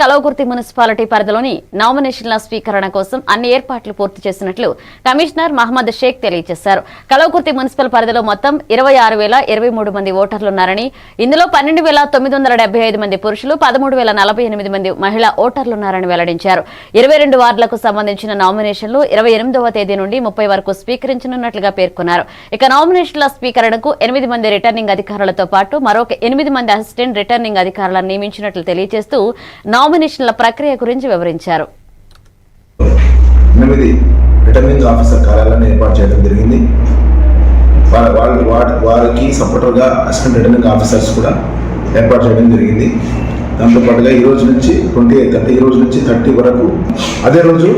Kalwakurthy municipality పరిధిలోని నామినేషన్ల స్వీకరణ కోసం అన్ని ఏర్పాట్లు పూర్తి చేసినట్లు కమిషనర్ మహమ్మద్ షేక్ తెలియజేశారు. కలవకుర్తి మున్సిపల్ పరిధిలో మొత్తం 26,023 మంది ఓటర్లున్నారని, ఇందులో 12,975 మంది పురుషులు, 13,048 మంది మహిళా ఓటర్లున్నారని వెల్లడించారు. 22 వార్డులకు సంబంధించిన నామినేషన్లు 28వ తేదీ నుండి 30 వరకు స్వీకరించనున్నట్లుగా పేర్కొన్నారు. ఇక నామినేషన్ల స్వీకరణకు 8 మంది రిటర్నింగ్ అధికారులతో పాటు మరొక 8 మంది అసిస్టెంట్ రిటర్నింగ్ అధికారులను నియమించినట్లు తెలియజేస్తూ నామినేషన్ల ప్రక్రియ గురించి వివరించారు. 8 రిటర్నింగ్ ఆఫీసర్ కార్యాలయాన్ని ఏర్పాటు చేయడం జరిగింది. వారికి సపోర్టర్గా అసిస్టెంట్ రిటర్నింగ్ ఆఫీసర్స్ కూడా ఏర్పాటు చేయడం జరిగింది. దాంతోపాటుగా ఈ రోజు నుంచి 28 అంటే ఈ రోజు నుంచి 30 వరకు, అదే రోజు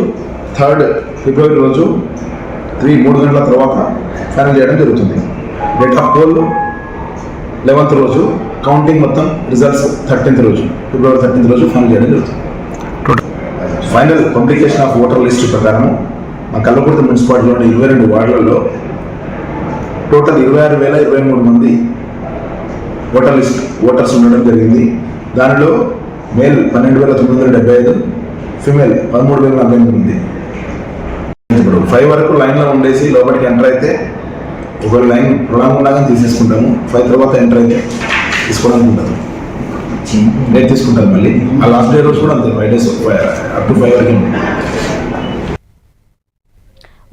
3rd ఫిబ్రవరి రోజు 3 గంటల తర్వాత ఫైనల్ చేయడం జరుగుతుంది. డేట్ ఆఫ్ పోల్ 11th రోజు, కౌంటింగ్ మొత్తం రిజల్ట్స్ 13th రోజు, ఫిబ్రవరి 13th రోజు ఫైనల్ చేయడం జరుగుతుంది. Final publication of voter list ప్రకారం మా కల్లకుర్తి మున్సిపాలిటీలోని 22 వార్డులలో టోటల్ 26,023 మంది ఓటర్స్ ఉండడం జరిగింది. దానిలో మేల్ 12,975, ఫిమేల్ 13,048 మంది. ఇప్పుడు 5 వరకు లైన్లో ఉండేసి లోపలికి ఎంటర్ అయితే ఒక లైన్ ప్రొలాంగ్ ఉండగా తీసేసుకుంటాము. 5 తర్వాత ఎంటర్ అయితే తీసుకోవడానికి ఉంటుంది, డేట్ తీసుకుంటాను. మళ్ళీ ఆ లాస్ట్ డే రోజు కూడా అంతే, 5 days అప్ టు 5 వరకు.